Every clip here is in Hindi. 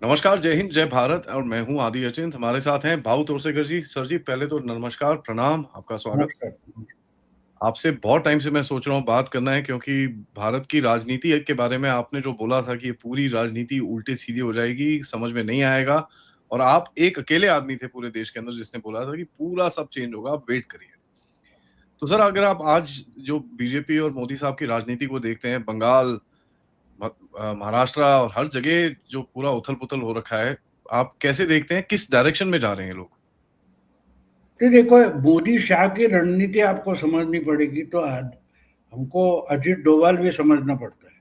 नमस्कार, जय हिंद, जय भारत और मैं हूँ आदि अचिंत। हमारे साथ हैं भाऊ तोरसेकर जी। सर जी, पहले तो नमस्कार, प्रणाम, आपका स्वागत। नमस्कार। आपसे बहुत टाइम से मैं सोच रहा हूँ बात करना है क्योंकि भारत की राजनीति के बारे में आपने जो बोला था कि ये पूरी राजनीति उल्टी-सीधी हो जाएगी, समझ में नहीं आएगा और आप एक अकेले आदमी थे पूरे देश के अंदर जिसने बोला था कि पूरा सब चेंज होगा, आप वेट करिए। तो सर अगर आप आज जो बीजेपी और मोदी साहब की राजनीति को देखते हैं, बंगाल, महाराष्ट्र और हर जगह जो पूरा उथल-पुथल हो रखा है, आप कैसे देखते हैं? किस डायरेक्शन में जा रहे हैं लोग? तो देखो, मोदी शाह की रणनीति आपको समझनी पड़ेगी तो आज हमको अजीत डोभाल भी समझना पड़ता है।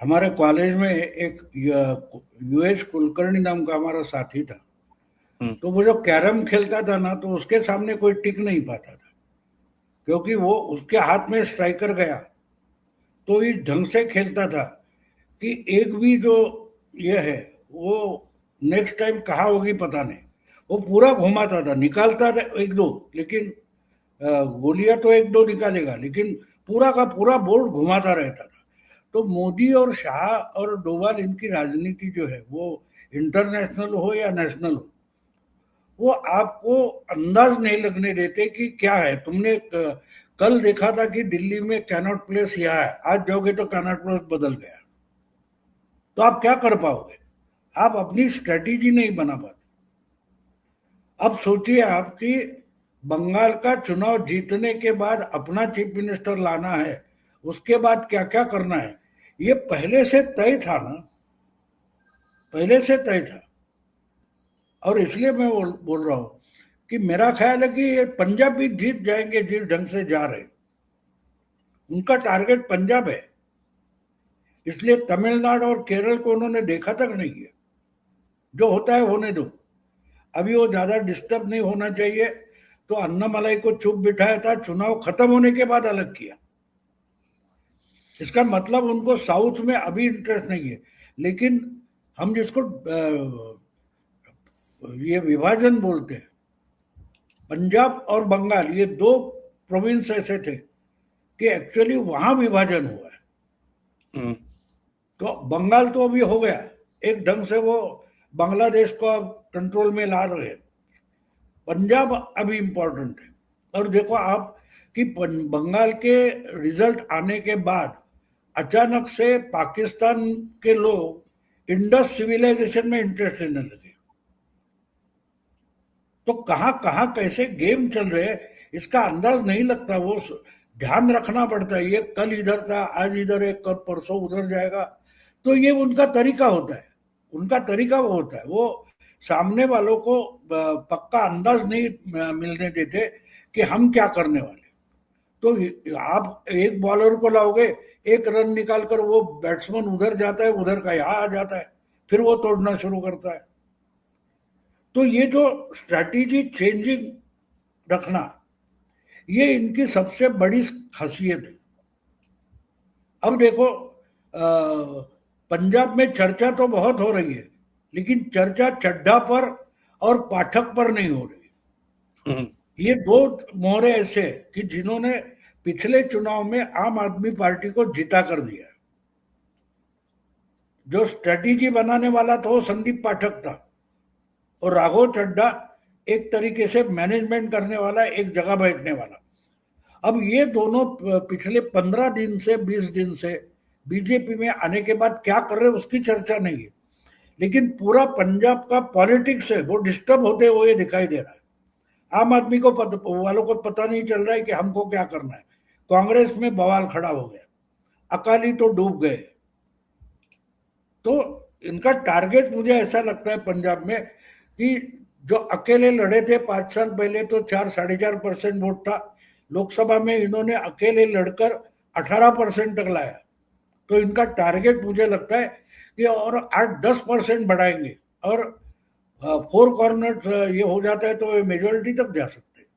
हमारे कॉलेज में एक यूएस कुलकर्णी नाम का हमारा साथी था। हुँ, तो वो जो कैरम खेलता था ना, तो उसके सामने कोई टिक नहीं पाता था, क्योंकि वो उसके हाथ में स्ट्राइकर गया तो इस ढंग से खेलता था कि एक भी जो ये है वो नेक्स्ट टाइम कहाँ होगी पता नहीं। वो पूरा घुमाता था, निकालता था एक दो, लेकिन गोलियां तो एक दो निकालेगा, लेकिन पूरा का पूरा बोर्ड घुमाता रहता था। तो मोदी और शाह और डोभाल, इनकी राजनीति जो है वो इंटरनेशनल हो या नेशनल हो, वो आपको अंदाज नहीं लगने देते कि क्या है। तुमने कल देखा था कि दिल्ली में कैनॉट प्लेस यहाँ है, आज जाओगे तो कैनॉट प्लेस बदल गया। तो आप क्या कर पाओगे? आप अपनी स्ट्रेटेजी नहीं बना पाते। अब सोचिए आप कि बंगाल का चुनाव जीतने के बाद अपना चीफ मिनिस्टर लाना है, उसके बाद क्या क्या करना है, ये पहले से तय था ना, पहले से तय था। और इसलिए मैं बोल रहा हूं कि मेरा ख्याल है कि ये पंजाब भी जीत जाएंगे जिस ढंग से जा रहे। उनका टारगेट पंजाब है, इसलिए तमिलनाडु और केरल को उन्होंने देखा तक नहीं किया। जो होता है होने दो, अभी वो ज्यादा डिस्टर्ब नहीं होना चाहिए। तो अन्नामलाई को चुप बिठाया था, चुनाव खत्म होने के बाद अलग किया। इसका मतलब उनको साउथ में अभी इंटरेस्ट नहीं है। लेकिन हम जिसको ये विभाजन बोलते हैं, पंजाब और बंगाल, ये दो प्रोविंस ऐसे थे कि एक्चुअली वहां विभाजन हुआ है। हुँ, तो बंगाल तो अभी हो गया, एक ढंग से वो बांग्लादेश को अब कंट्रोल में ला रहे हैं। पंजाब अभी इम्पोर्टेंट है। और देखो आप कि बंगाल के रिजल्ट आने के बाद अचानक से पाकिस्तान के लोग इंडस सिविलाइजेशन में इंटरेस्ट लेने लगे। तो कहाँ कहाँ कैसे गेम चल रहे हैं, इसका अंदाज नहीं लगता। वो ध्यान रखना पड़ता है, ये कल इधर था, आज इधर है, कल परसों उधर जाएगा। तो ये उनका तरीका होता है, उनका तरीका वो होता है। वो सामने वालों को पक्का अंदाज नहीं मिलने देते कि हम क्या करने वाले। तो आप एक बॉलर को लाओगे, एक रन निकाल कर वो बैट्समैन उधर जाता है, उधर का यहाँ आ जाता है, फिर वो तोड़ना शुरू करता है। तो ये जो स्ट्रैटेजी चेंजिंग रखना, ये इनकी सबसे बड़ी खासियत है। अब देखो, पंजाब में चर्चा तो बहुत हो रही है, लेकिन चर्चा चड्ढा पर और पाठक पर नहीं हो रही। हुँ, ये दो मोहरे ऐसे हैं कि जिन्होंने पिछले चुनाव में आम आदमी पार्टी को जिता कर दिया। जो स्ट्रेटेजी बनाने वाला था वो संदीप पाठक था, और राघव चड्ढा एक तरीके से मैनेजमेंट करने वाला, एक जगह बैठने वाला। अब ये दोनों पिछले 15 दिन से 20 दिन से बीजेपी में आने के बाद क्या कर रहे हैं उसकी चर्चा नहीं है, लेकिन पूरा पंजाब का पॉलिटिक्स है वो डिस्टर्ब होते हुए दिखाई दे रहा है। आम आदमी को वालों को पता नहीं चल रहा है कि हमको क्या करना है। कांग्रेस में बवाल खड़ा हो गया, अकाली तो डूब गए। तो इनका टारगेट मुझे ऐसा लगता है पंजाब में कि जो अकेले लड़े थे 5 साल पहले, तो 4-4.5% वोट था। लोकसभा में इन्होंने अकेले लड़कर 18% तक लाया। तो इनका टारगेट मुझे लगता है कि और 8-10% बढ़ाएंगे, और फोर कॉर्नर ये हो जाता है तो ये मेजोरिटी तक जा सकते हैं।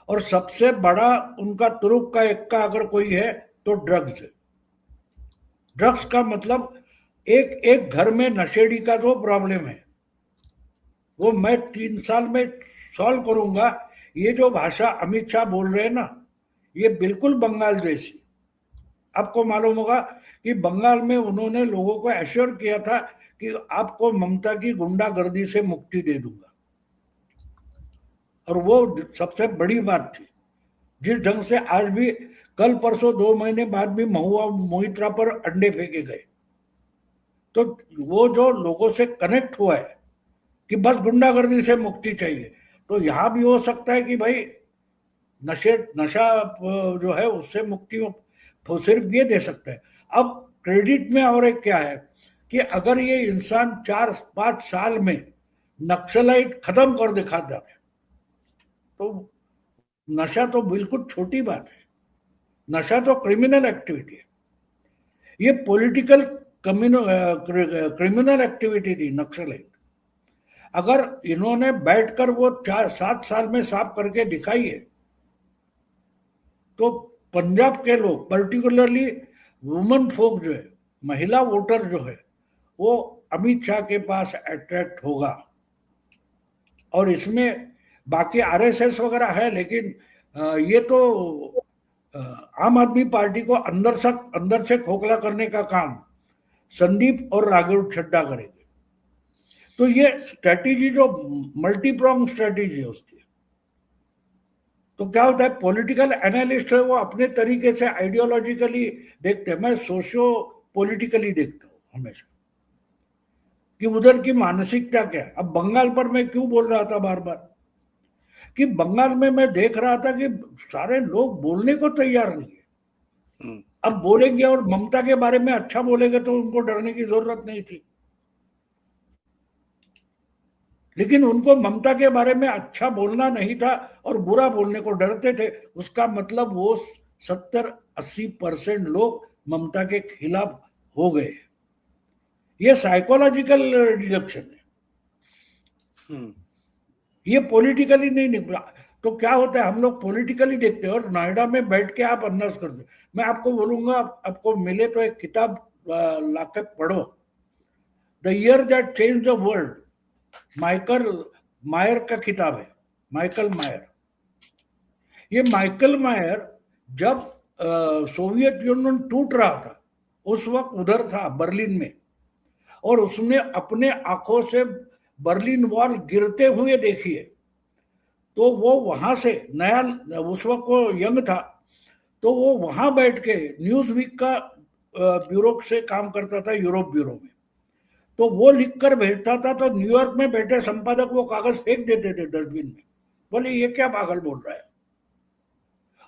और सबसे बड़ा उनका तुरुप का एक्का अगर कोई है तो ड्रग्स है। ड्रग्स का मतलब एक एक घर में नशेड़ी का जो प्रॉब्लम है वो मैं 3 साल में सॉल्व करूंगा। ये जो भाषा अमित शाह बोल रहे हैं ना, ये बिल्कुल बंगाल जैसी। आपको मालूम होगा कि बंगाल में उन्होंने लोगों को एश्योर किया था कि आपको ममता की गुंडागर्दी से मुक्ति दे दूंगा, और वो सबसे बड़ी बात थी। जिस ढंग से आज भी, कल परसों 2 महीने बाद भी महुआ मोहित्रा पर अंडे फेंके गए, तो वो जो लोगों से कनेक्ट हुआ है कि बस गुंडागर्दी से मुक्ति चाहिए, तो यहां भी हो सकता है कि भाई नशा जो है उससे मुक्ति तो सिर्फ ये दे सकता है। अब क्रेडिट में और एक क्या है कि अगर ये इंसान 4-5 साल में नक्सलाइट खत्म कर दिखाता है तो नशा तो बिल्कुल छोटी बात है। नशा तो क्रिमिनल एक्टिविटी है, ये पॉलिटिकल क्रिमिनल एक्टिविटी थी नक्सलाइट। अगर इन्होंने बैठकर वो 4-7 साल में साफ करके दिखाई है, तो पंजाब के लोग पर्टिकुलरली वुमन फोक जो है, महिला वोटर जो है, वो अमित शाह के पास अट्रैक्ट होगा। और इसमें बाकी आरएसएस वगैरह है, लेकिन ये तो आम आदमी पार्टी को अंदर से खोखला करने का काम संदीप और राघव छड्डा करेंगे। तो ये स्ट्रेटेजी जो मल्टीप्रॉन्ग स्ट्रेटेजी है उसकी, तो क्या होता है, पॉलिटिकल एनालिस्ट है वो अपने तरीके से आइडियोलॉजिकली देखते हैं, मैं सोशियो पॉलिटिकली देखता हूँ हमेशा कि उधर की मानसिकता क्या है। अब बंगाल पर मैं क्यों बोल रहा था बार बार कि बंगाल में मैं देख रहा था कि सारे लोग बोलने को तैयार नहीं है। अब बोलेंगे और ममता के बारे में अच्छा बोलेंगे तो उनको डरने की जरूरत नहीं थी, लेकिन उनको ममता के बारे में अच्छा बोलना नहीं था और बुरा बोलने को डरते थे। उसका मतलब वो 70-80% लोग ममता के खिलाफ हो गए। ये साइकोलॉजिकल डिडक्शन है, ये पॉलिटिकली नहीं निकला। तो क्या होता है, हम लोग पॉलिटिकली देखते हैं और नोएडा में बैठ के आप अंदाज करते। मैं आपको बोलूंगा, आपको मिले तो एक किताब लाके पढ़ो, the year that change the world, Michael मायर का किताब है, माइकल मायर। ये माइकल मायर जब सोवियत यूनियन टूट रहा था उस वक्त उधर था बर्लिन में, और उसने अपने आंखों से बर्लिन वॉल गिरते हुए देखी है। तो वो वहां से नया, उस वक्त वो यंग था, तो वो वहां बैठ के न्यूज वीक का ब्यूरो से काम करता था, यूरोप ब्यूरो में। तो वो लिख कर भेजता था, तो न्यूयॉर्क में बैठे संपादक वो कागज फेंक देते थे डस्टबिन में, बोले ये क्या पागल बोल रहा है,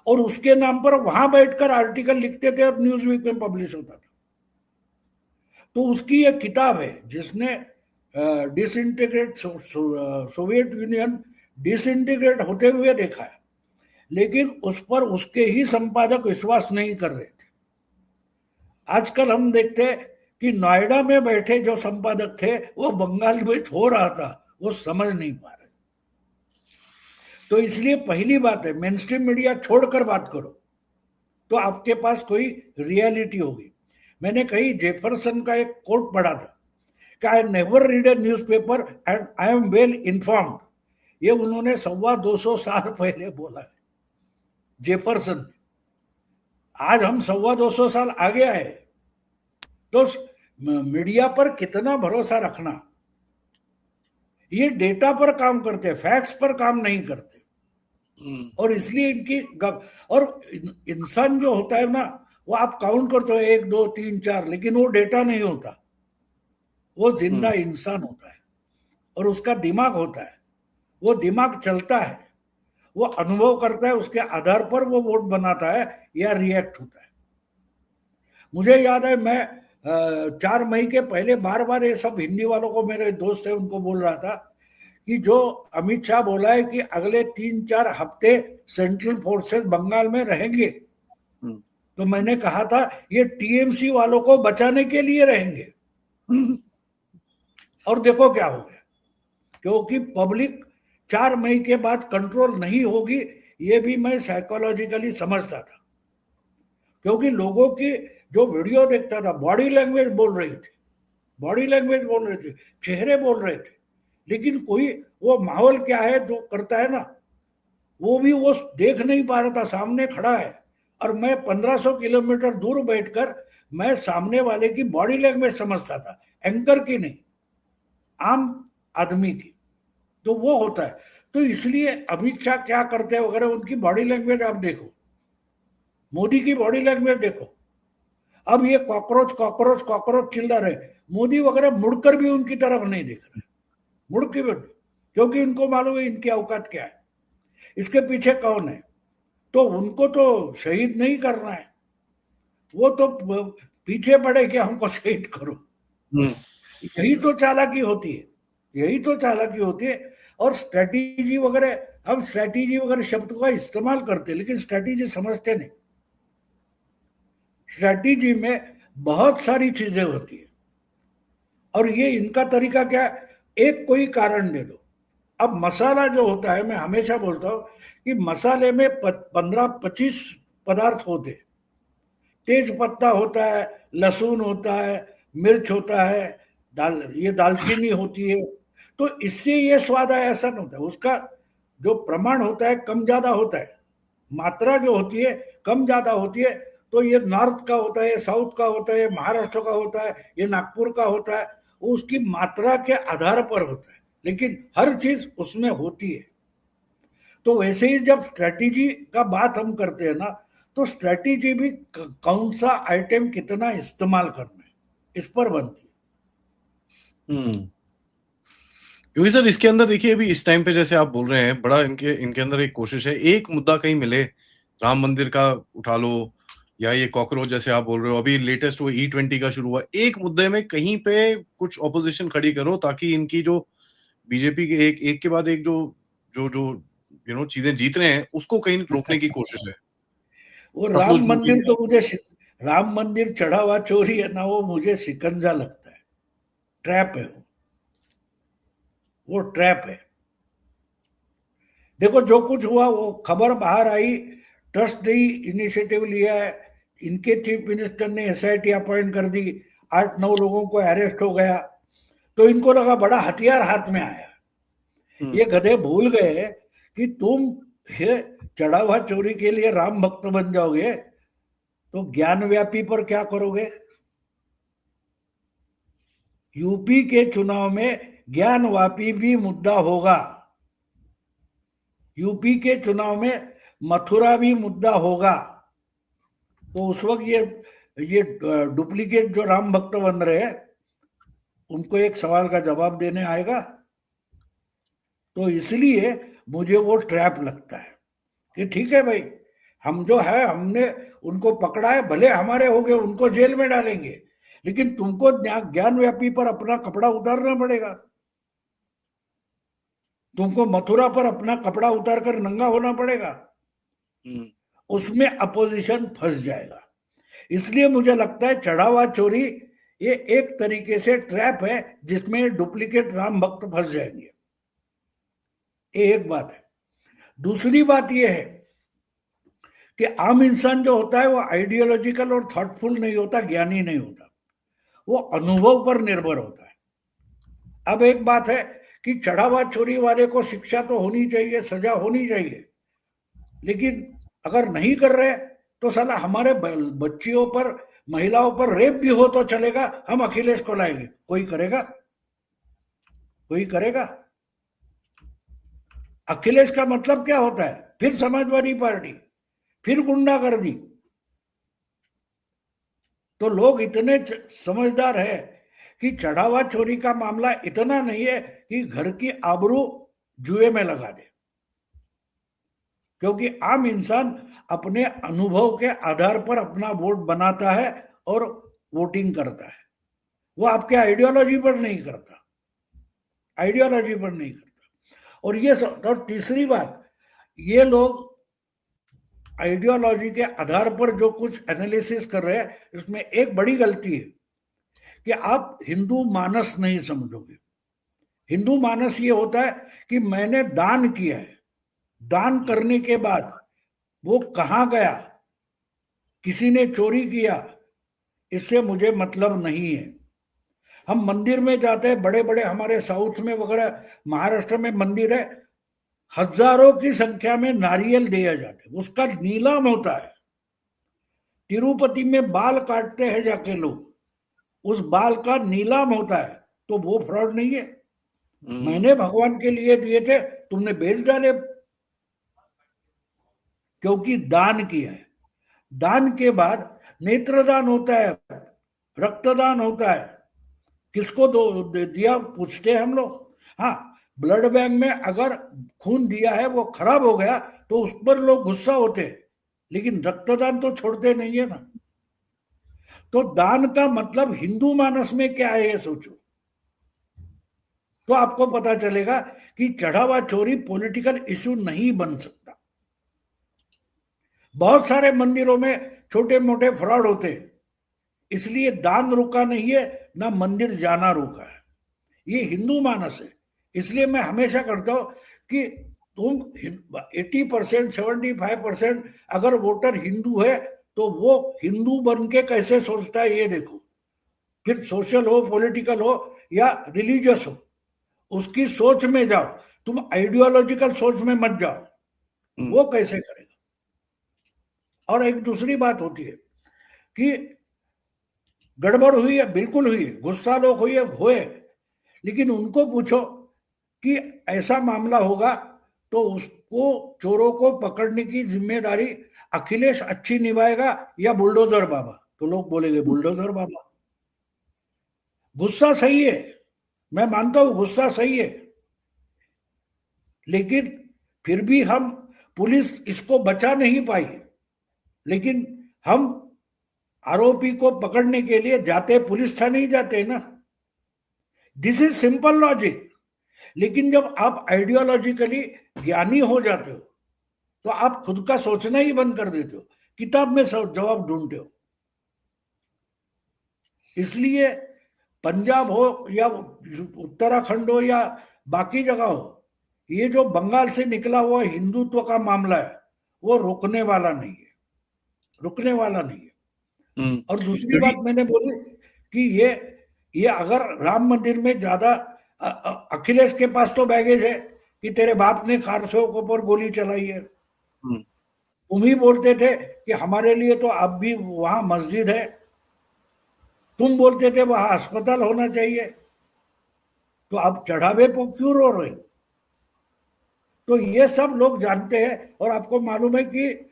और उसके नाम पर वहां बैठकर आर्टिकल लिखते थे और न्यूज वीक में पब्लिश होता था। तो उसकी एक किताब है जिसने डिसइंटीग्रेट सोवियत यूनियन डिसइंटीग्रेट होते हुए देखा है, लेकिन उस पर उसके ही संपादक विश्वास नहीं कर रहे थे। आजकल हम देखते हैं कि नोएडा में बैठे जो संपादक थे वो बंगाल में हो रहा था, वो समझ नहीं पा रहे। तो इसलिए पहली बात है, मेन स्ट्रीम मीडिया छोड़कर बात करो तो आपके पास कोई रियलिटी होगी। मैंने कहीं जेफरसन का एक कोट पढ़ा था कि I never read A newspaper and I am well informed. ये उन्होंने 250 साल पहले बोला है, जेफरसन। आज हम 250 साल आगे आए, तो मीडिया पर कितना भरोसा रखना। ये डेटा पर काम करते हैं, फैक्ट्स पर काम नहीं करते, और इसलिए इनकी और इंसान जो होता है ना, वो आप काउंट करते हो 1 2 3 4, लेकिन वो डेटा नहीं होता, वो जिंदा इंसान होता है और उसका दिमाग होता है। वो दिमाग चलता है, वो अनुभव करता है, उसके आधार पर वो वोट बनाता है या रिएक्ट होता है। मुझे याद है, मैं 4 मई के पहले बार बार ये सब हिंदी वालों को, मेरे दोस्त है उनको बोल रहा था कि जो अमित शाह बोला है कि अगले 3-4 हफ्ते सेंट्रल फोर्सेस बंगाल में रहेंगे, तो मैंने कहा था ये टीएमसी वालों को बचाने के लिए रहेंगे। और देखो क्या हो गया, क्योंकि पब्लिक 4 मई के बाद कंट्रोल नहीं होगी, ये भी मैं साइकोलॉजिकली समझता था, क्योंकि लोगों की जो वीडियो देखता था, बॉडी लैंग्वेज बोल रही थी, बॉडी लैंग्वेज बोल रहे थे, चेहरे बोल रहे थे, लेकिन कोई वो माहौल क्या है जो करता है ना, वो भी वो देख नहीं पा रहा था, सामने खड़ा है। और मैं 1500 किलोमीटर दूर बैठकर मैं सामने वाले की बॉडी लैंग्वेज समझता था, एंकर की नहीं, आम आदमी की। तो वो होता है। तो इसलिए अमित शाह क्या करते हैं वगैरह, उनकी बॉडी लैंग्वेज आप देखो, मोदी की बॉडी लैंग्वेज देखो। अब ये कॉकरोच कॉकरोच कॉकरोच चिल्ला रहे, मोदी वगैरह मुड़कर भी उनकी तरफ नहीं देख रहे, मुड़ के भी, क्योंकि उनको मालूम है इनकी औकात क्या है, इसके पीछे कौन है। तो उनको तो शहीद नहीं करना है, वो तो पीछे पड़े कि हमको शहीद करो। हम्म। यही तो चालाकी होती है, यही तो चालाकी होती है। और स्ट्रेटेजी वगैरह, हम स्ट्रेटेजी वगैरह शब्द का इस्तेमाल करते हैं, लेकिन स्ट्रेटेजी समझते नहीं। स्ट्रेटेजी में बहुत सारी चीजें होती है, और ये इनका तरीका क्या है, एक कोई कारण दे दो। अब मसाला जो होता है, मैं हमेशा बोलता हूं कि मसाले में 15-25 पदार्थ होते हैं। तेज पत्ता होता है, लहसुन होता है, मिर्च होता है, ये दालचीनी होती है। तो इससे ये स्वाद आया ऐसा नहीं होता, उसका जो प्रमाण होता है कम ज्यादा होता है, मात्रा जो होती है कम ज्यादा होती है। तो ये नॉर्थ का होता है, साउथ का होता है, महाराष्ट्र का होता है, ये नागपुर का होता है, वो उसकी मात्रा के आधार पर होता है, लेकिन हर चीज उसमें होती है। तो वैसे ही जब स्ट्रेटेजी का बात हम करते हैं ना, तो स्ट्रेटेजी भी कौन सा आइटम कितना इस्तेमाल करना है, इस पर बनती है। क्योंकि सर इसके अंदर देखिए अभी इस टाइम पे जैसे आप बोल रहे हैं, बड़ा इनके इनके अंदर एक कोशिश है, एक मुद्दा कहीं मिले, राम मंदिर का उठा लो, या ये कॉकरोच जैसे आप बोल रहे हो, अभी लेटेस्ट वो E20 का शुरू हुआ, एक मुद्दे में कहीं पे कुछ ऑपोजिशन खड़ी करो ताकि इनकी जो बीजेपी के एक एक के बाद एक जो जो जो चीजें जीत रहे हैं उसको कहीं रोकने की कोशिश है। वो सतलुज राम मूवमेंट मंदिर का। तो मुझे, राम मंदिर चढ़ा हुआ चोरी है ना, वो मुझे शिकंजा लगता है, ट्रैप है वो ट्रैप है। देखो जो कुछ हुआ, वो खबर बाहर आई, ट्रस्ट ने इनिशिएटिव लिया है, इनके चीफ मिनिस्टर ने SIT अपॉइंट कर दी, 8-9 लोगों को अरेस्ट हो गया। तो इनको लगा बड़ा हथियार हाथ में आया। ये गधे भूल गए कि तुम ये चढ़ा हुआ चोरी के लिए राम भक्त बन जाओगे तो ज्ञान व्यापी पर क्या करोगे। यूपी के चुनाव में ज्ञान व्यापी भी मुद्दा होगा, यूपी के चुनाव में मथुरा भी मुद्दा होगा। तो उस वक्त ये डुप्लीकेट जो राम भक्त बन रहे हैं, उनको एक सवाल का जवाब देने आएगा। तो इसलिए मुझे वो ट्रैप लगता है कि ठीक है भाई, हम जो है हमने उनको पकड़ा है, भले हमारे हो गए, उनको जेल में डालेंगे, लेकिन तुमको ज्ञान व्यापी पर अपना कपड़ा उतारना पड़ेगा, तुमको मथुरा पर अपना कपड़ा उतार कर नंगा होना पड़ेगा। उसमें अपोजिशन फंस जाएगा। इसलिए मुझे लगता है चढ़ावा चोरी ये एक तरीके से ट्रैप है, जिसमें डुप्लीकेट राम भक्त फंस जाएंगे। ये एक बात है। दूसरी बात यह है कि आम इंसान जो होता है वो आइडियोलॉजिकल और थॉटफुल नहीं होता, ज्ञानी नहीं होता, वो अनुभव पर निर्भर होता है। अब एक बात है कि चढ़ावा चोरी वाले को शिक्षा तो होनी चाहिए, सजा होनी चाहिए, लेकिन अगर नहीं कर रहे तो साला हमारे बच्चियों पर, महिलाओं पर रेप भी हो तो चलेगा, हम अखिलेश को लाएंगे। कोई करेगा? कोई करेगा? अखिलेश का मतलब क्या होता है? फिर समाजवादी पार्टी, फिर गुंडागर्दी। तो लोग इतने समझदार है कि चढ़ावा चोरी का मामला इतना नहीं है कि घर की आबरू जुए में लगा दे, क्योंकि आम इंसान अपने अनुभव के आधार पर अपना वोट बनाता है और वोटिंग करता है, वो आपके आइडियोलॉजी पर नहीं करता, आइडियोलॉजी पर नहीं करता। और ये और तीसरी बात, ये लोग आइडियोलॉजी के आधार पर जो कुछ एनालिसिस कर रहे हैं, इसमें एक बड़ी गलती है कि आप हिंदू मानस नहीं समझोगे। हिंदू मानस ये होता है कि मैंने दान किया है, दान करने के बाद वो कहाँ गया, किसी ने चोरी किया, इससे मुझे मतलब नहीं है। हम मंदिर में जाते हैं, बड़े बड़े हमारे साउथ में वगैरह, महाराष्ट्र में मंदिर है, हजारों की संख्या में नारियल दिया जाते हैं, उसका नीलाम होता है। तिरुपति में बाल काटते हैं जाके लोग, उस बाल का नीलाम होता है, तो वो फ्रॉड नहीं है? मैंने भगवान के लिए दिए थे, तुमने बेच डाले क्योंकि दान किया है। दान के बाद नेत्रदान होता है, रक्तदान होता है, किसको दिया पूछते हैं हम लोग। हाँ, ब्लड बैंक में अगर खून दिया है वो खराब हो गया तो उस पर लोग गुस्सा होते हैं, लेकिन रक्तदान तो छोड़ते नहीं है ना। तो दान का मतलब हिंदू मानस में क्या है ये सोचो, तो आपको पता चलेगा कि चढ़ावा चोरी पॉलिटिकल इशू नहीं बन सकता। बहुत सारे मंदिरों में छोटे मोटे फ्रॉड होते हैं, इसलिए दान रुका नहीं है, ना मंदिर जाना रुका है। ये हिंदू मानस है। इसलिए मैं हमेशा करता हूं कि तुम 80% 75% अगर वोटर हिंदू है तो वो हिंदू बन के कैसे सोचता है ये देखो। फिर सोशल हो, पॉलिटिकल हो या रिलीजियस हो, उसकी सोच में जाओ, तुम आइडियोलॉजिकल सोच में मत जाओ। वो कैसे करेगा। और एक दूसरी बात होती है कि गड़बड़ हुई है, बिल्कुल हुई है, गुस्सा लोग हुई है, होए, लेकिन उनको पूछो कि ऐसा मामला होगा तो उसको, चोरों को पकड़ने की जिम्मेदारी अखिलेश अच्छी निभाएगा या बुलडोजर बाबा? तो लोग बोलेंगे बुलडोजर बाबा। गुस्सा सही है, मैं मानता हूं गुस्सा सही है, लेकिन फिर भी हम, पुलिस इसको बचा नहीं पाई, लेकिन हम आरोपी को पकड़ने के लिए जाते पुलिस थाने ही जाते ना। This is simple logic. लेकिन जब आप आइडियोलॉजिकली ज्ञानी हो जाते हो तो आप खुद का सोचना ही बंद कर देते हो, किताब में सब जवाब ढूंढते हो। इसलिए पंजाब हो या उत्तराखंड हो या बाकी जगह हो, ये जो बंगाल से निकला हुआ हिंदुत्व का मामला है वो रुकने वाला नहीं है, रुकने वाला नहीं है। और दूसरी बात मैंने बोली कि ये अगर राम मंदिर में ज्यादा, अखिलेश के पास तो बैगेज है कि तेरे बाप ने खारसेवकों के ऊपर गोली चलाई है। तुम ही बोलते थे कि हमारे लिए तो अब भी वहां मस्जिद है, तुम बोलते थे वहां अस्पताल होना चाहिए, तो अब चढ़ावे पर क्यों रो रहे? तो ये सब लोग जानते हैं। और आपको मालूम है कि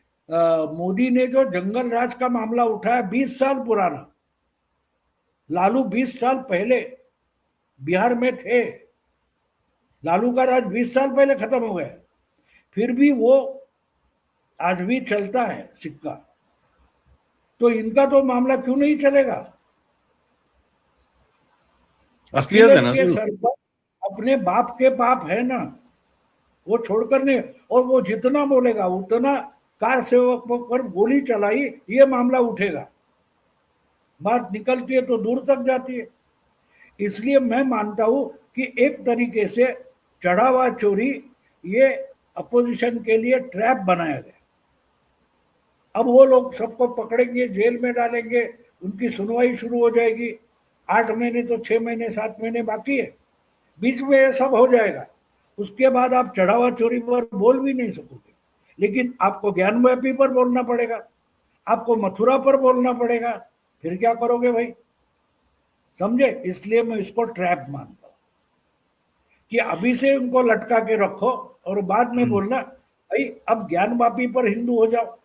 मोदी ने जो जंगल राज का मामला उठाया 20 साल पुराना, लालू 20 साल पहले बिहार में थे, लालू का राज 20 साल पहले खत्म हो गया, फिर भी वो आज भी चलता है सिक्का। तो इनका तो मामला क्यों नहीं चलेगा? असलियत है ना के सर। सर पर अपने बाप के पाप है ना, वो छोड़कर नहीं। और वो जितना बोलेगा उतना कार सेवक पर गोली चलाई ये मामला उठेगा, बात निकलती है तो दूर तक जाती है। इसलिए मैं मानता हूं कि एक तरीके से चढ़ावा चोरी ये अपोजिशन के लिए ट्रैप बनाया गया। अब वो लोग सबको पकड़ेंगे, जेल में डालेंगे, उनकी सुनवाई शुरू हो जाएगी। 8 महीने तो 6 महीने 7 महीने बाकी है, बीच में ये सब हो जाएगा। उसके बाद आप चढ़ावा चोरी पर बोल भी नहीं सकोगे, लेकिन आपको ज्ञानव्यापी पर बोलना पड़ेगा, आपको मथुरा पर बोलना पड़ेगा। फिर क्या करोगे भाई? समझे? इसलिए मैं इसको ट्रैप मानता हूं कि अभी से उनको लटका के रखो और बाद में बोलना भाई अब ज्ञानवापी पर हिंदू हो जाओ,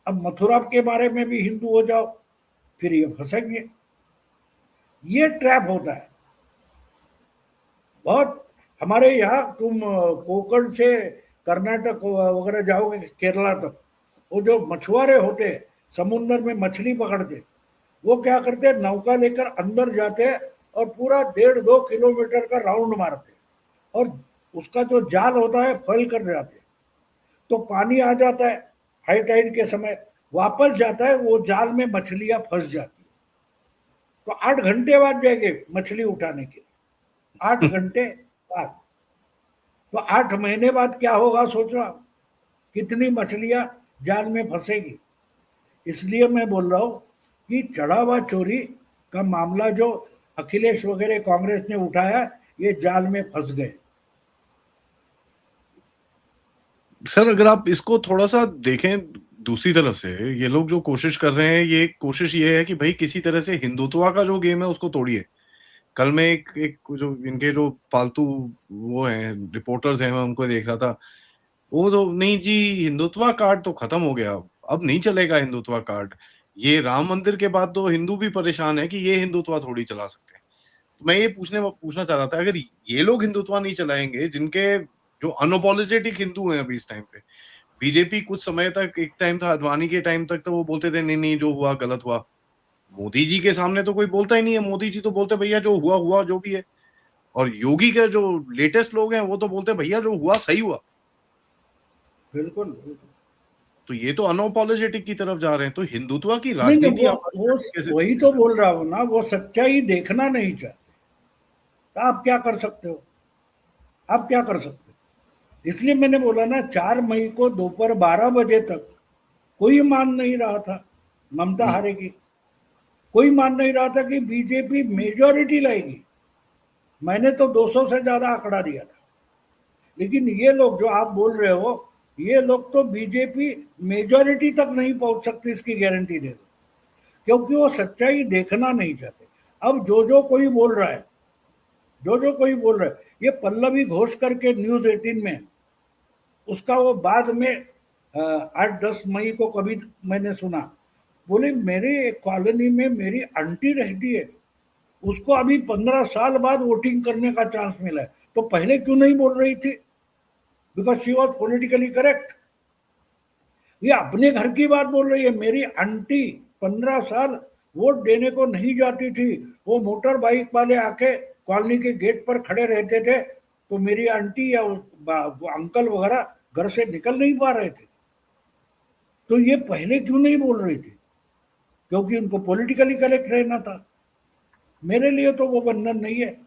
अब मथुरा के बारे में भी हिंदू हो जाओ, फिर ये फंसेंगे। ये ट्रैप होता है बहुत। हमारे यहाँ तुम कोकण से कर्नाटक वगैरह जाओगे, केरला तक, वो जो मछुआरे होते हैं समुद्र में मछली पकड़ते, वो क्या करते हैं, नौका लेकर अंदर जाते हैं और पूरा 1.5-2 किलोमीटर का राउंड मारते हैं और उसका जो जाल होता है फैल कर जाते हैं। तो पानी आ जाता है हाई टाइड के समय, वापस जाता है, वो जाल में मछलियां फंस जाती है। तो 8 घंटे बाद जाएंगे मछली उठाने के लिए, 8 घंटे बाद। तो 8 महीने बाद क्या होगा सोचो आप, कितनी मछलियां जाल में फंसेगी। इसलिए मैं बोल रहा हूं कि चढ़ावा चोरी का मामला जो अखिलेश वगैरह कांग्रेस ने उठाया, ये जाल में फंस गए। सर अगर आप इसको थोड़ा सा देखें दूसरी तरफ से ये लोग जो कोशिश कर रहे हैं, ये कोशिश ये है कि भाई किसी तरह से हिंदुत्व का जो गेम है उसको तोड़िए। कल मैं एक एक जो इनके जो पालतू वो हैं रिपोर्टर्स हैं, मैं उनको देख रहा था। वो तो नहीं जी, हिंदुत्व कार्ड तो खत्म हो गया, अब नहीं चलेगा हिंदुत्व कार्ड। ये राम मंदिर के बाद तो हिंदू भी परेशान है कि ये हिंदुत्व थोड़ी चला सकते हैं। तो मैं ये पूछना चाह रहा था, अगर ये लोग हिंदुत्व नहीं चलाएंगे, जिनके जो अनअपोलोजेटिक हिंदू हैं अभी इस टाइम पे, बीजेपी कुछ समय तक, एक टाइम था अडवाणी के टाइम तक, तो वो बोलते थे नहीं नहीं जो हुआ गलत हुआ। मोदी जी के सामने तो कोई बोलता ही नहीं है, मोदी जी तो बोलते भैया जो हुआ हुआ जो भी है। और योगी के जो लेटेस्ट लोग हैं वो तो बोलते भैया जो हुआ सही हुआ। बिल्कुल बिल्कुल। तो ये तो अनअपोलोजेटिक की तरफ जा रहे हैं, तो हिंदुत्व की नहीं नहीं, राजनीति आप वो कैसे वही देखते हैं तो सर? बोल रहा हूँ ना, वो सच्चाई देखना नहीं चाहते। तो आप क्या कर सकते हो? आप क्या कर सकते हो? इसलिए मैंने बोला ना, 4 मई को दोपहर 12 बजे तक कोई मान नहीं रहा था ममता हम्म, हारेगी। कोई मान नहीं रहा था कि बीजेपी मेजॉरिटी लाएगी। मैंने तो 200 से ज्यादा आंकड़ा दिया था। लेकिन ये लोग जो आप बोल रहे हो, ये लोग तो बीजेपी मेजॉरिटी तक नहीं पहुंच सकती, इसकी गारंटी दे दो। क्योंकि वो सच्चाई देखना नहीं चाहते। अब जो कोई बोल रहा है, जो कोई बोल रहा है, ये पल्लवी घोष करके न्यूज 18 में, उसका वो बाद में 8-10 मई को कभी मैंने सुना, बोले मेरे कॉलोनी में मेरी आंटी रहती है, उसको अभी 15 साल बाद वोटिंग करने का चांस मिला है, तो पहले क्यों नहीं बोल रही थी? Because she was politically correct. ये अपने घर की बात बोल रही है। मेरी आंटी 15 साल वोट देने को नहीं जाती थी, वो मोटर बाइक वाले आके कॉलोनी के गेट पर खड़े रहते थे, तो मेरी आंटी या वो अंकल वगैरह घर से निकल नहीं पा रहे थे। तो ये पहले क्यों नहीं बोल रही थी? क्योंकि उनको पॉलिटिकली करेक्ट रहना था। मेरे लिए तो वो बंधन नहीं है।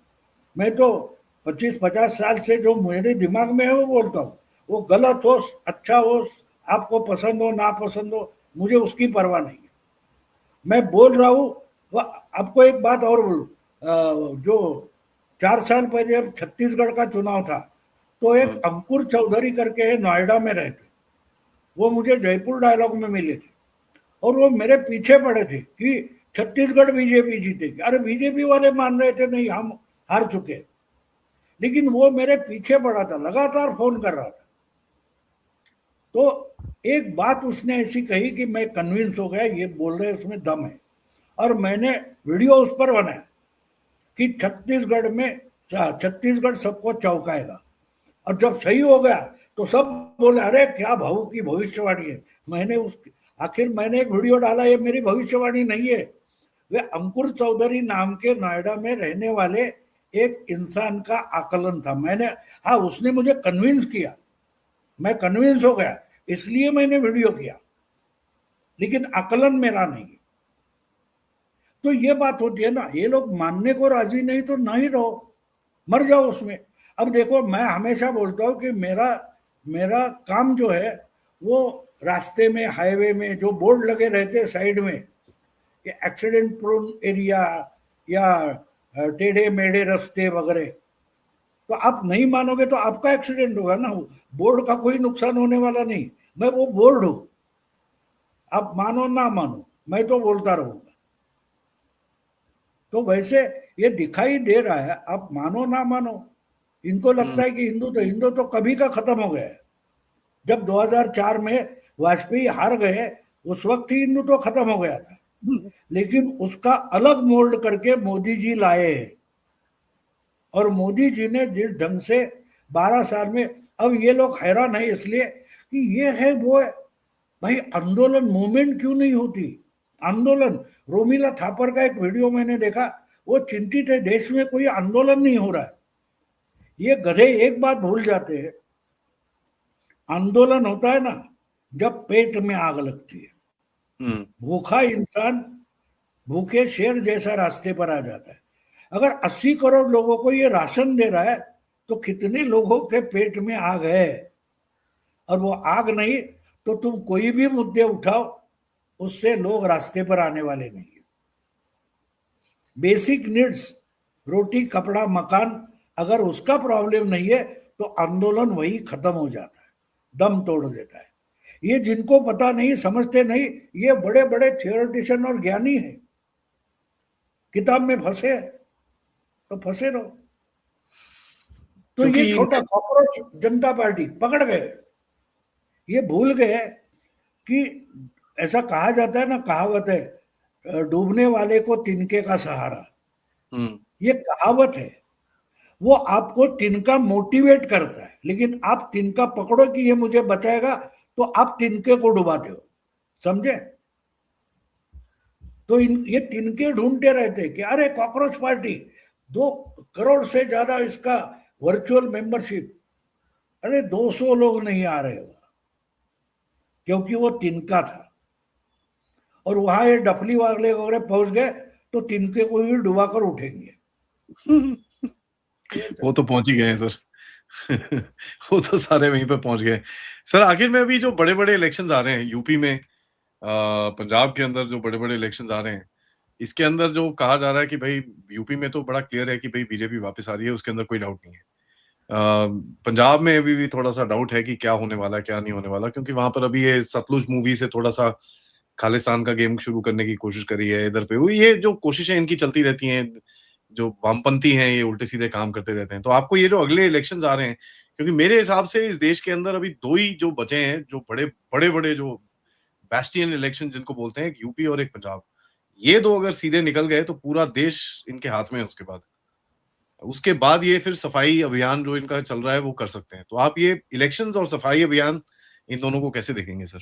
मैं तो 25-50 साल से जो मेरे दिमाग में है वो बोलता हूँ। वो गलत हो, अच्छा हो, आपको पसंद हो ना पसंद हो, मुझे उसकी परवाह नहीं है। मैं बोल रहा हूँ। आपको एक बात और बोलूँ, जो 4 साल पहले जब छत्तीसगढ़ का चुनाव था, तो एक हम्म, अंकुर चौधरी करके नोएडा में रहते, वो मुझे जयपुर डायलॉग में मिले थे। और वो मेरे पीछे पड़े थे कि छत्तीसगढ़ बीजेपी जीतेगी। अरे बीजेपी वाले मान रहे थे नहीं हम हार चुके, लेकिन वो मेरे पीछे पड़ा था, लगातार फोन कर रहा था। तो एक बात उसने ऐसी कही कि मैं कन्विंस हो गया, ये बोल रहे उसमें दम है। और मैंने वीडियो उस पर बनाया कि छत्तीसगढ़ सबको चौंकाएगा। और जब सही हो गया तो सब बोले अरे क्या भाऊ की भविष्यवाणी है। मैंने उस आखिर मैंने एक वीडियो डाला, ये मेरी भविष्यवाणी नहीं है। वे अंकुर चौधरी नाम के नोएडा में रहने वाले एक इंसान का आकलन था। मैंने, हाँ, उसने मुझे कन्विंस किया, मैं कन्विंस हो गया, इसलिए मैंने वीडियो किया, लेकिन आकलन मेरा नहीं। तो ये बात होती है ना, ये लोग मानने को राजी नहीं तो नहीं रहो, मर जाओ उसमें। अब देखो, मैं हमेशा बोलता हूँ कि मेरा मेरा काम जो है, वो रास्ते में, हाईवे में जो बोर्ड लगे रहते हैं साइड में, कि एक्सीडेंट प्रोन एरिया या टेढ़े मेढ़े रास्ते वगैरह, तो आप नहीं मानोगे तो आपका एक्सीडेंट होगा ना, बोर्ड का कोई नुकसान होने वाला नहीं। मैं वो बोर्ड हूं, आप मानो ना मानो, मैं तो बोलता रहूंगा। तो वैसे ये दिखाई दे रहा है, आप मानो ना मानो, इनको लगता हम्म, है कि हिंदू तो कभी का खत्म हो गया है। जब 2004 में वाजपेयी हार गए, उस वक्त ही हिंदू तो खत्म हो गया था। लेकिन उसका अलग मोल्ड करके मोदी जी लाए हैं। और मोदी जी ने जिस ढंग से 12 साल में, अब ये लोग हैरान है इसलिए कि ये है वो है। भाई आंदोलन मूवमेंट क्यों नहीं होती? आंदोलन, रोमिला थापर का एक वीडियो मैंने देखा, वो चिंतित है देश में कोई आंदोलन नहीं हो रहा है। ये गधे एक बात भूल जाते हैं, आंदोलन होता है ना जब पेट में आग लगती है। हम्म, भूखा इंसान भूखे शेर जैसा रास्ते पर आ जाता है। अगर 80 करोड़ लोगों को ये राशन दे रहा है, तो कितने लोगों के पेट में आग है? और वो आग नहीं तो तुम कोई भी मुद्दे उठाओ, उससे लोग रास्ते पर आने वाले नहीं है। बेसिक नीड्स, रोटी कपड़ा मकान, अगर उसका प्रॉब्लम नहीं है तो आंदोलन वही खत्म हो जाता है, दम तोड़ देता है। ये जिनको पता नहीं, समझते नहीं, ये बड़े बड़े थियोरिटिशियन और ज्ञानी है, किताब में फंसे हैं, तो फंसे रहो। तो क्योंकि ये छोटा कॉकरोच जनता पार्टी पकड़ गए, ये भूल गए कि ऐसा कहा जाता है ना, कहावत है, डूबने वाले को तिनके का सहारा। हम्म ये कहावत है, वो आपको तिनका मोटिवेट करता है, लेकिन आप तिनका पकड़ो कि ये मुझे बचाएगा, तो आप तिनके को डुबाते हो, समझे? तो ये तिनके ढूंढते रहते हैं कि अरे कॉकरोच पार्टी, 2 करोड़ से ज्यादा इसका वर्चुअल मेंबरशिप, अरे 200 लोग नहीं आ रहे हो, क्योंकि वो तिनका था। और वहां ये डफली वाले वगैरह पहुंच गए तो तिनके को भी डुबा कर उठेंगे। वो तो पहुंच ही गए हैं सर। वो तो सारे वहीं पे पहुंच गए। सर आखिर में अभी जो बड़े बड़े इलेक्शंस आ रहे हैं यूपी में, पंजाब के अंदर जो बड़े बड़े इलेक्शंस आ रहे हैं, इसके अंदर जो कहा जा रहा है कि भाई यूपी में तो बड़ा क्लियर है कि भाई बीजेपी वापस आ रही है, उसके अंदर कोई डाउट नहीं है। पंजाब में अभी भी थोड़ा सा डाउट है कि क्या होने वाला है क्या नहीं होने वाला, क्योंकि वहां पर अभी ये सतलुज मूवी से थोड़ा सा खालिस्तान का गेम शुरू करने की कोशिश करी है इधर पे। वो ये जो कोशिशें इनकी चलती रहती हैं, जो वामपंथी हैं ये उल्टे सीधे काम करते रहते हैं। तो आपको ये जो अगले इलेक्शंस आ रहे हैं, क्योंकि मेरे हिसाब से इस देश के अंदर अभी दो ही जो बचे हैं, जो बड़े बड़े बड़े जो बैस्टियन इलेक्शन जिनको बोलते हैं, एक यूपी और एक पंजाब, ये दो अगर सीधे निकल गए तो पूरा देश इनके हाथ में है। उसके बाद ये फिर सफाई अभियान जो इनका चल रहा है वो कर सकते हैं। तो आप ये इलेक्शंस और सफाई अभियान इन दोनों को कैसे देखेंगे सर?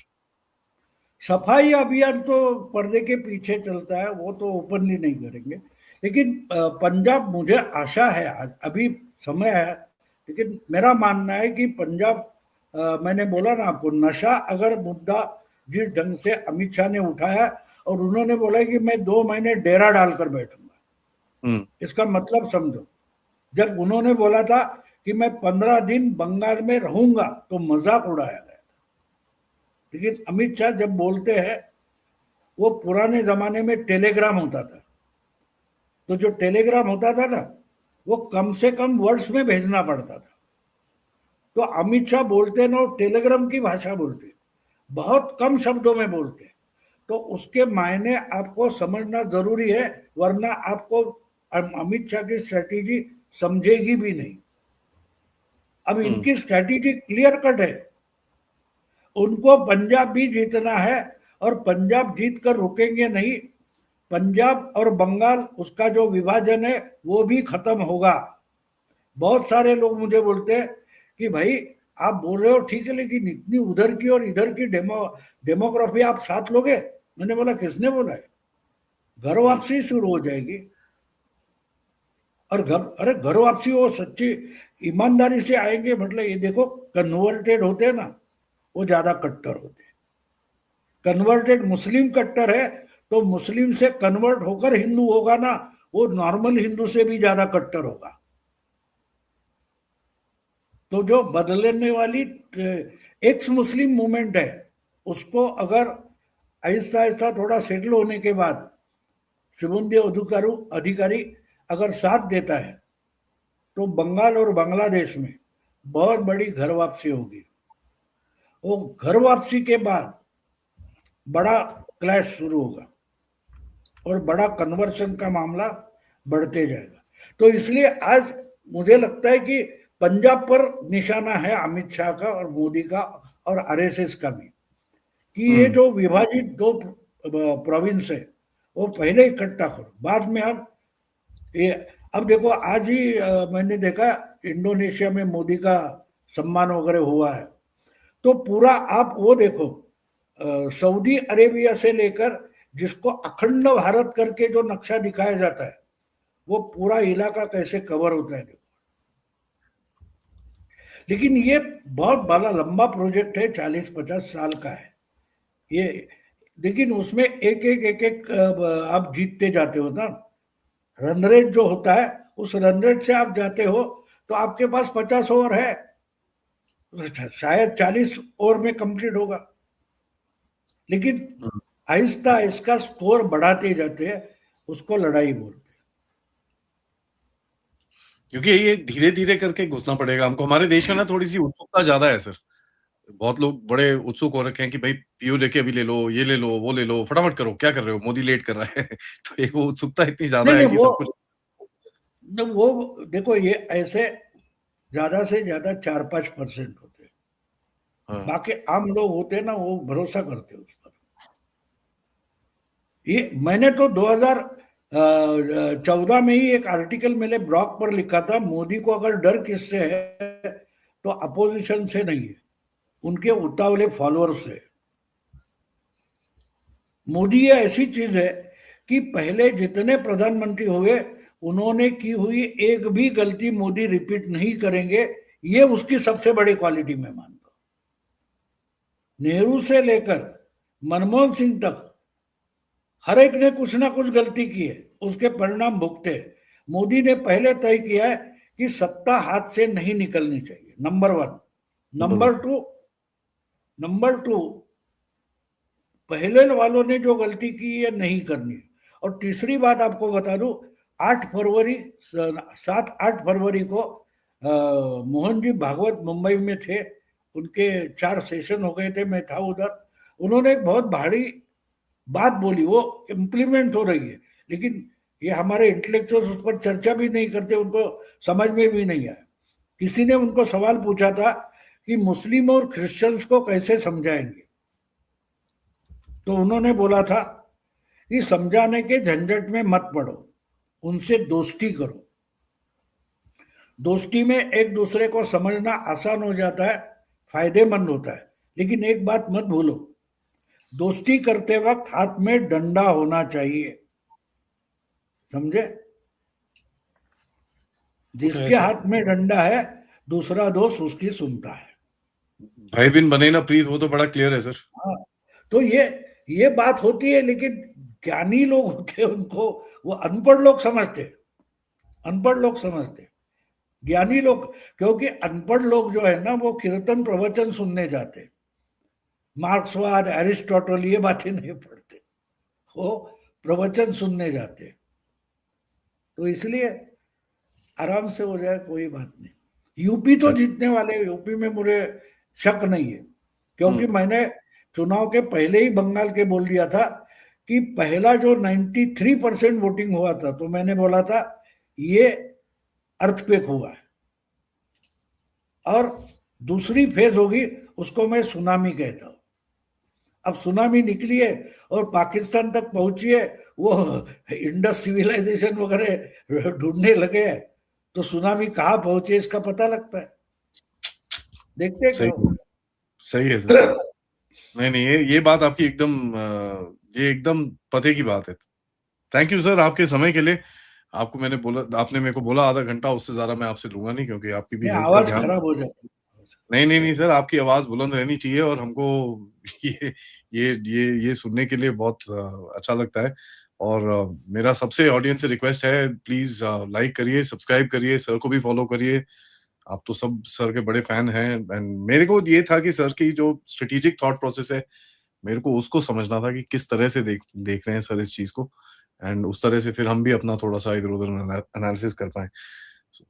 सफाई अभियान तो पर्दे के पीछे चलता है, वो तो ओपनली नहीं करेंगे। लेकिन पंजाब, मुझे आशा है, अभी समय है, लेकिन मेरा मानना है कि पंजाब, मैंने बोला ना आपको, नशा अगर मुद्दा जिस ढंग से अमित शाह ने उठाया, और उन्होंने बोला कि मैं 2 महीने डेरा डालकर बैठूंगा, इसका मतलब समझो। जब उन्होंने बोला था कि मैं 15 दिन बंगाल में रहूंगा, तो मजाक उड़ाया गया। लेकिन अमित शाह जब बोलते हैं, वो पुराने जमाने में टेलीग्राम होता था, तो जो टेलीग्राम होता था ना, वो कम से कम वर्ड्स में भेजना पड़ता था। तो अमित शाह बोलते ना, टेलीग्राम की भाषा बोलते, बहुत कम शब्दों में बोलते। तो उसके मायने आपको समझना जरूरी है, वरना आपको अमित शाह की स्ट्रेटेजी समझेगी भी नहीं। अब इनकी स्ट्रेटेजी क्लियर कट है, उनको पंजाब भी जीतना है, और पंजाब जीत कर रुकेंगे नहीं। पंजाब और बंगाल, उसका जो विभाजन है वो भी खत्म होगा। बहुत सारे लोग मुझे बोलते हैं कि भाई आप बोल रहे हो ठीक है, लेकिन इतनी उधर की और इधर की डेमोग्राफी आप साथ लोगे? मैंने बोला किसने बोला है? घर वापसी शुरू हो जाएगी। और अरे घर वापसी वो सच्ची ईमानदारी से आएंगे, मतलब ये देखो, कन्वर्टेड होते हैं ना, वो ज्यादा कट्टर होते हैं। कन्वर्टेड मुस्लिम कट्टर है, तो मुस्लिम से कन्वर्ट होकर हिंदू होगा ना, वो नॉर्मल हिंदू से भी ज्यादा कट्टर होगा। तो जो बदलने वाली एक्स मुस्लिम मूवमेंट है, उसको अगर आहिस्ता आहिस्ता थोड़ा सेटल होने के बाद शुभेंदु अधिकारी अगर साथ देता है, तो बंगाल और बांग्लादेश में बहुत बड़ी घर वापसी होगी। वो घर वापसी के बाद बड़ा क्लैश शुरू होगा, और बड़ा कन्वर्शन का मामला बढ़ते जाएगा। तो इसलिए आज मुझे लगता है कि पंजाब पर निशाना है अमित शाह का और मोदी का और आरएसएस का भी, कि ये जो विभाजित 2 प्रोविंस है, वो पहले इकट्ठा करो, बाद में हम ये। अब देखो, आज ही मैंने देखा इंडोनेशिया में मोदी का सम्मान वगैरह हुआ है। तो पूरा आप वो देखो, सऊदी अरेबिया से लेकर जिसको अखंड भारत करके जो नक्शा दिखाया जाता है, वो पूरा इलाका कैसे कवर होता है देखो। लेकिन ये बहुत बड़ा लंबा प्रोजेक्ट है, 40-50 साल का है ये। लेकिन उसमें एक आप जीतते जाते हो ना, रन रेट जो होता है, उस रन रेट से आप जाते हो, तो आपके पास 50 ओवर है, शायद 40 ओवर में कंप्लीट होगा। लेकिन आहिस्ता इसका स्कोर बढ़ाते जाते हैं, उसको लड़ाई बोलते हैं। क्योंकि ये धीरे धीरे करके घुसना पड़ेगा हमको। हमारे देश में ना थोड़ी सी उत्सुकता ज्यादा है सर, बहुत लोग बड़े उत्सुक हो रखे हैं कि भाई पीओ लेके अभी ले लो, ये ले लो, वो ले लो, फटाफट करो, क्या कर रहे हो, मोदी लेट कर रहा है। तो एक वो उत्सुकता इतनी नहीं ज्यादा है नहीं, कि वो सब कुछ। वो देखो, ये ऐसे ज्यादा से ज्यादा 4-5% होते हैं। हाँ। बाकी आम लोग होते हैं ना, वो भरोसा करते हैं उस पर। ये मैंने तो 2014 में ही एक आर्टिकल मैंने ब्लॉग पर लिखा था, मोदी को अगर डर किससे है तो अपोजिशन से नहीं है, उनके उतावले फॉलोअर्स से। मोदी ये ऐसी चीज है कि पहले जितने प्रधानमंत्री हुए, उन्होंने की हुई एक भी गलती मोदी रिपीट नहीं करेंगे। ये उसकी सबसे बड़ी क्वालिटी मैं मानता हूं। नेहरू से लेकर मनमोहन सिंह तक हर एक ने कुछ ना कुछ गलती की है, उसके परिणाम भुगते। मोदी ने पहले तय किया है कि सत्ता हाथ से नहीं निकलनी चाहिए, नंबर 1। Number one. नंबर 2, पहले वालों ने जो गलती की है नहीं करनी है। और तीसरी बात आपको बता दूं, 8 फरवरी 7-8 फरवरी को मोहन जी भागवत मुंबई में थे, उनके 4 सेशन हो गए थे, मैं था उधर। उन्होंने एक बहुत भारी बात बोली, वो इम्प्लीमेंट हो रही है, लेकिन ये हमारे इंटेलेक्चुअल्स उस पर चर्चा भी नहीं करते, उनको समझ में भी नहीं आया। किसी ने उनको सवाल पूछा था कि मुस्लिम और क्रिश्चियंस को कैसे समझाएंगे, तो उन्होंने बोला था कि समझाने के झंझट में मत पड़ो, उनसे दोस्ती करो। दोस्ती में एक दूसरे को समझना आसान हो जाता है, फायदेमंद होता है। लेकिन एक बात मत भूलो, दोस्ती करते वक्त हाथ में डंडा होना चाहिए, समझे? वो तो है जिसके सर। हाथ में डंडा है, दूसरा दोस्त उसकी सुनता है। भाई बिन बने ना प्रीत, वो तो बड़ा क्लियर है सर। हाँ, तो ये बात होती है, लेकिन ज्ञानी लोग होते हैं, उनको वो अनपढ़ लोग समझते हैं। अनपढ़ लोग समझते हैं, ज्ञानी लोग, क्योंकि अनपढ़ लोग जो है ना, वो कीर्तन प्रवचन सुनने जाते हैं, मार्क्सवाद एरिस्टोटल ये बातें नहीं पढ़ते, वो प्रवचन सुनने जाते हैं। तो इसलिए आराम से हो जाए, कोई बात नहीं। यूपी तो चल। जीतने वाले, यूपी में मुझे शक नहीं है, क्योंकि हम्म। मैंने चुनाव के पहले ही बंगाल के बोल दिया था कि पहला जो 93% वोटिंग हुआ था, तो मैंने बोला था ये अर्थक्वेक हुआ है, और दूसरी फेज होगी, उसको मैं सुनामी कहता हूं। अब सुनामी निकली है और पाकिस्तान तक पहुंची है, वो इंडस सिविलाइजेशन वगैरह ढूंढने लगे हैं, तो सुनामी कहाँ पहुंचे इसका पता लगता है। देखते हैं क्या सही है। होगा। सही है सर। नहीं नहीं, ये बात आपकी एकदम ये एकदम पते की बात है। थैंक यू सर आपके समय के लिए। आपको मैंने बोला, आपने मेरे को बोला आधा घंटा, उससे ज्यादा मैं आपसे लूंगा नहीं, क्योंकि आपकी भी नहीं, हेल्थ का आवाज ध्यान। खराब हो जाती नहीं नहीं नहीं सर, आपकी आवाज बुलंद रहनी चाहिए, और हमको ये ये सुनने के लिए बहुत अच्छा लगता है। और मेरा सबसे ऑडियंस से रिक्वेस्ट है, प्लीज लाइक करिए, सब्सक्राइब करिए, सर को भी फॉलो करिए। आप तो सब सर के बड़े फैन हैं, एंड मेरे को ये था कि सर की जो स्ट्रेटेजिक थॉट प्रोसेस है, मेरे को उसको समझना था कि किस तरह से देख देख रहे हैं सर इस चीज को, एंड उस तरह से फिर हम भी अपना थोड़ा सा इधर उधर एनालिसिस कर पाए।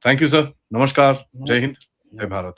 Thank you sir. नमस्कार। जय हिंद। जय है। भारत।